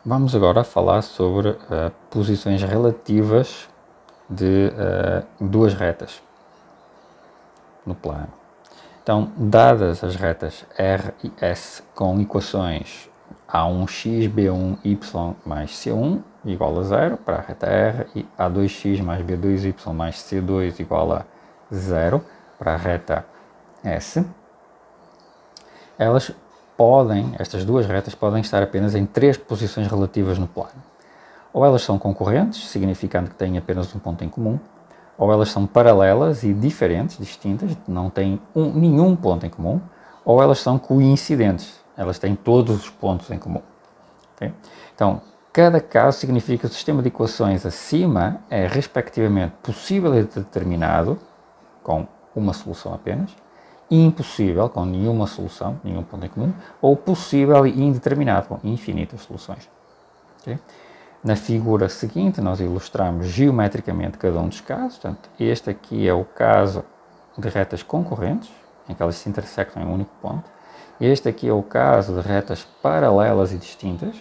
Vamos agora falar sobre posições relativas de duas retas no plano. Então, dadas as retas R e S com equações A1x, B1, y mais C1 igual a 0 para a reta R e A2x mais B2y mais C2 igual a 0 para a reta S, estas duas retas podem estar apenas em três posições relativas no plano. Ou elas são concorrentes, significando que têm apenas um ponto em comum, ou elas são paralelas e diferentes, distintas, não têm nenhum ponto em comum, ou elas são coincidentes, elas têm todos os pontos em comum. Okay? Então, cada caso significa que o sistema de equações acima é respectivamente possível e determinado, com uma solução apenas, impossível, com nenhuma solução, nenhum ponto em comum, ou possível e indeterminado, com infinitas soluções. Okay? Na figura seguinte, nós ilustramos geometricamente cada um dos casos. Portanto, este aqui é o caso de retas concorrentes, em que elas se intersectam em um único ponto. Este aqui é o caso de retas paralelas e distintas,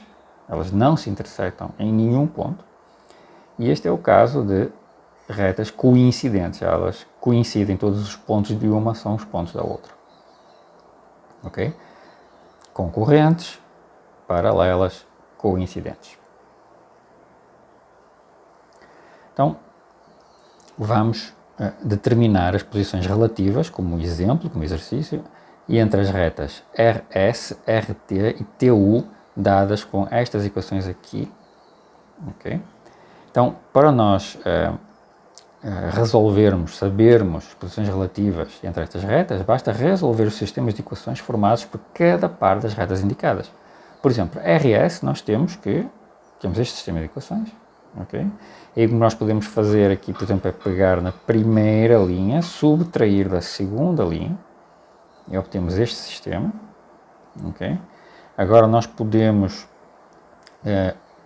elas não se intersectam em nenhum ponto. E este é o caso de retas coincidentes, elas coincidem, todos os pontos de uma são os pontos da outra. Ok? Concorrentes, paralelas, coincidentes. Então, vamos determinar as posições relativas, como exemplo, como exercício, e entre as retas RS, RT e TU, dadas com estas equações aqui. Okay? Então, para nós sabermos as posições relativas entre estas retas, basta resolver os sistemas de equações formados por cada par das retas indicadas. Por exemplo, RS, nós temos este sistema de equações. Okay? E o que nós podemos fazer aqui, por exemplo, é pegar na primeira linha, subtrair da segunda linha, e obtemos este sistema. Okay? Agora nós podemos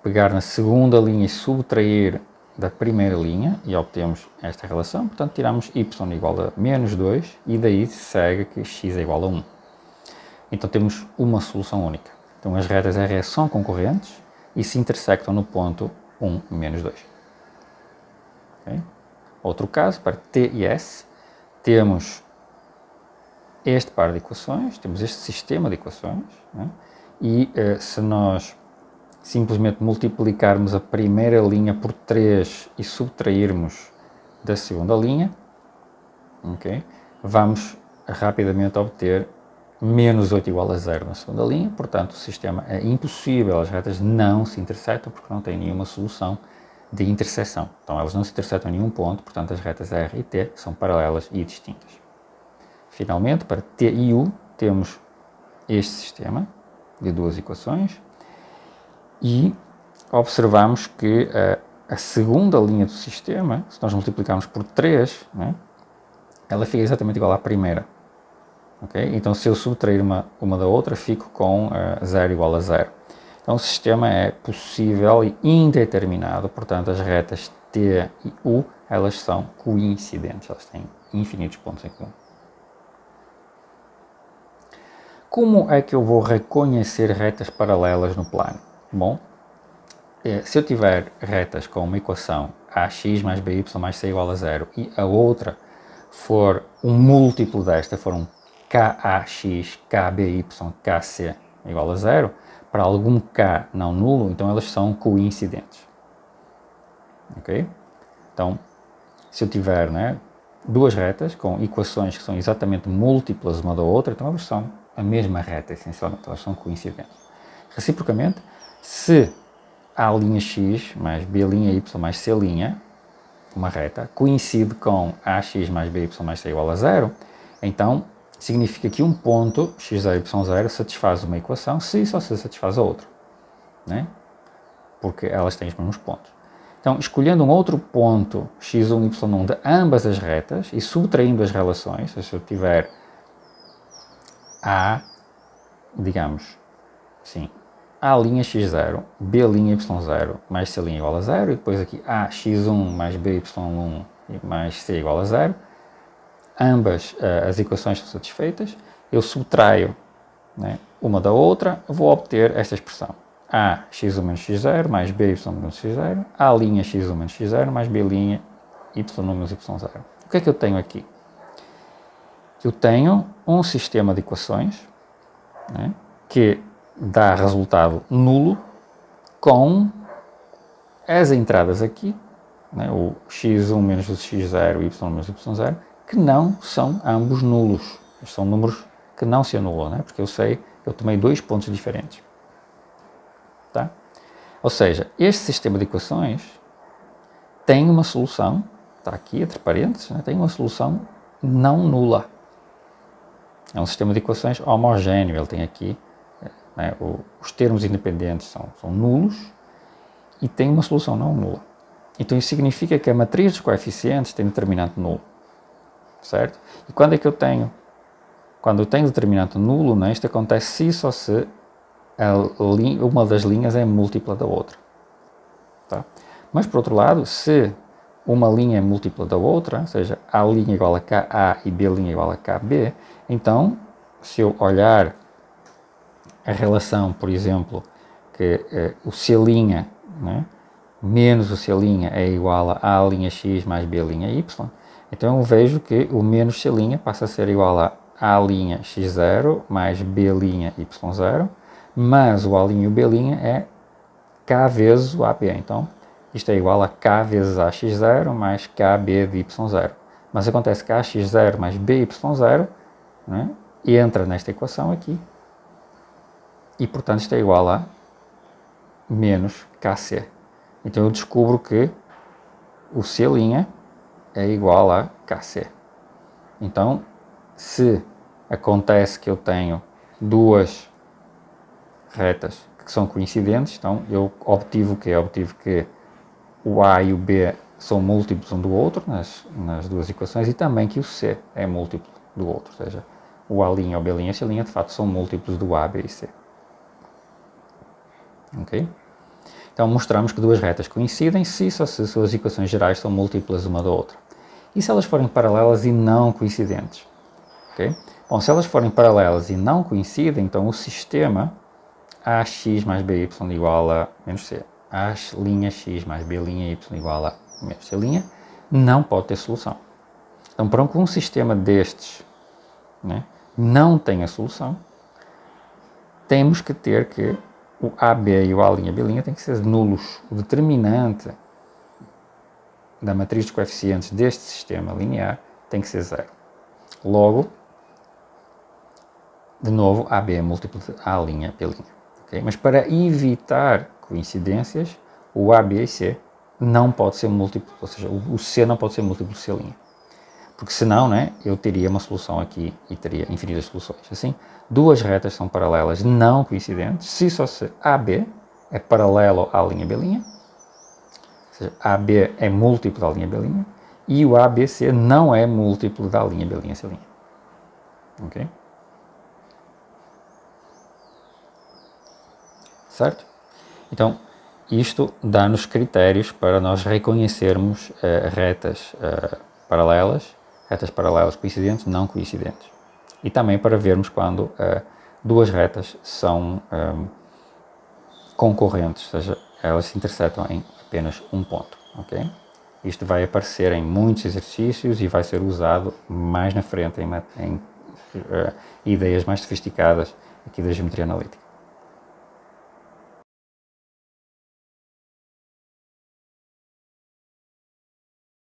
pegar na segunda linha e subtrair da primeira linha, e obtemos esta relação. Portanto, tiramos y igual a menos 2, e daí segue que x é igual a 1. Então temos uma solução única. Então as retas RS são concorrentes e se intersectam no ponto 1, menos 2. Okay? Outro caso, para T e S, temos este par de equações, temos este sistema de equações, né? E se nós simplesmente multiplicarmos a primeira linha por 3 e subtrairmos da segunda linha, okay, vamos rapidamente obter menos 8 igual a 0 na segunda linha. Portanto, o sistema é impossível, as retas não se intersectam porque não tem nenhuma solução de interseção. Então, elas não se intersectam em nenhum ponto, portanto, as retas R e T são paralelas e distintas. Finalmente, para T e U, temos este sistema de duas equações e observamos que a segunda linha do sistema, se nós multiplicarmos por 3, né, ela fica exatamente igual à primeira. Okay? Então, se eu subtrair uma da outra, fico com 0 igual a 0. Então, o sistema é possível e indeterminado, portanto, as retas T e U, elas são coincidentes, elas têm infinitos pontos em comum. Como é que eu vou reconhecer retas paralelas no plano? Bom, se eu tiver retas com uma equação AX mais BY mais C igual a 0 e a outra for um múltiplo desta, for um KAX, KBY, KC igual a 0, para algum K não nulo, então elas são coincidentes. Ok? Então, se eu tiver, né, duas retas com equações que s'ão exatamente múltiplas uma da outra, então elas são a mesma reta, essencialmente, elas são coincidentes. Reciprocamente, se A' x mais B'y mais C', uma reta, coincide com AX mais BY mais C igual a 0, então significa que um ponto, x0, y0, satisfaz uma equação se só se satisfaz a outra, né? Porque elas têm os mesmos pontos. Então, escolhendo um outro ponto, x1, y1, de ambas as retas e subtraindo as relações, se eu tiver A, digamos, sim, A'x0, B'y0 mais C' igual a 0, e depois aqui Ax1 mais By1 mais C igual a 0, ambas as equações são satisfeitas, eu subtraio, né, uma da outra, vou obter esta expressão. A x1 menos x0 mais by menos x0, A' x1 menos x0 mais B' y menos y0. O que é que eu tenho aqui? Eu tenho um sistema de equações, né, que dá resultado nulo com as entradas aqui, né, o x1 menos o x0 e y menos y0, que não são ambos nulos. São números que não se anulam, né, porque eu tomei dois pontos diferentes. Tá? Ou seja, este sistema de equações tem uma solução, está aqui entre parênteses, né, tem uma solução não nula. É um sistema de equações homogéneo, ele tem aqui, né, os termos independentes são nulos e tem uma solução não nula. Então isso significa que a matriz dos coeficientes tem determinante nulo, certo? E quando é que eu tenho? Quando eu tenho determinante nulo, né, isto acontece se e só se uma das linhas é múltipla da outra. Tá? Mas por outro lado, se uma linha é múltipla da outra, ou seja, A' igual a KA e B' igual a KB, então, se eu olhar a relação, por exemplo, que o C', né, menos o C' é igual a A'x mais B'y, então eu vejo que o menos C' passa a ser igual a A'x0 mais B'y, mas o A' e o B' é K vezes o AB. Então, isto é igual a K vezes AX0 mais KB de Y0. Mas acontece que AX0 mais BY0, né, entra nesta equação aqui. E, portanto, isto é igual a menos KC. Então, eu descubro que o C' é igual a KC. Então, se acontece que eu tenho duas retas que são coincidentes, então eu obtive o quê? Obtive que o A e o B são múltiplos um do outro nas duas equações e também que o C é múltiplo do outro, ou seja, o A', o B' e o C' de fato são múltiplos do A, B e C. Ok? Então mostramos que duas retas coincidem se só se suas equações gerais são múltiplas uma da outra. E se elas forem paralelas e não coincidentes? Okay? Bom, se elas forem paralelas e não coincidem, então o sistema AX mais BY igual a menos C, AX' mais B'y igual a menos C', não pode ter solução. Então, para que um sistema destes, né, não tenha solução, temos que ter que o AB e o A'B' têm que ser nulos. O determinante da matriz de coeficientes deste sistema linear tem que ser zero. Logo, de novo, AB é múltiplo de A'B'. Okay? Mas para evitar coincidências, o A, B e C não pode ser múltiplo, ou seja, o C não pode ser múltiplo de C'. Porque senão, né, eu teria uma solução aqui e teria infinitas soluções. Assim, duas retas são paralelas não coincidentes se só se AB é paralelo à linha B', ou seja, AB é múltiplo da linha B', e o ABC não é múltiplo da linha B', C'. Ok? Certo? Então, isto dá-nos critérios para nós reconhecermos retas paralelas coincidentes, não coincidentes. E também para vermos quando duas retas são concorrentes, ou seja, elas se intersetam em apenas um ponto. Okay? Isto vai aparecer em muitos exercícios e vai ser usado mais na frente em ideias mais sofisticadas aqui da geometria analítica.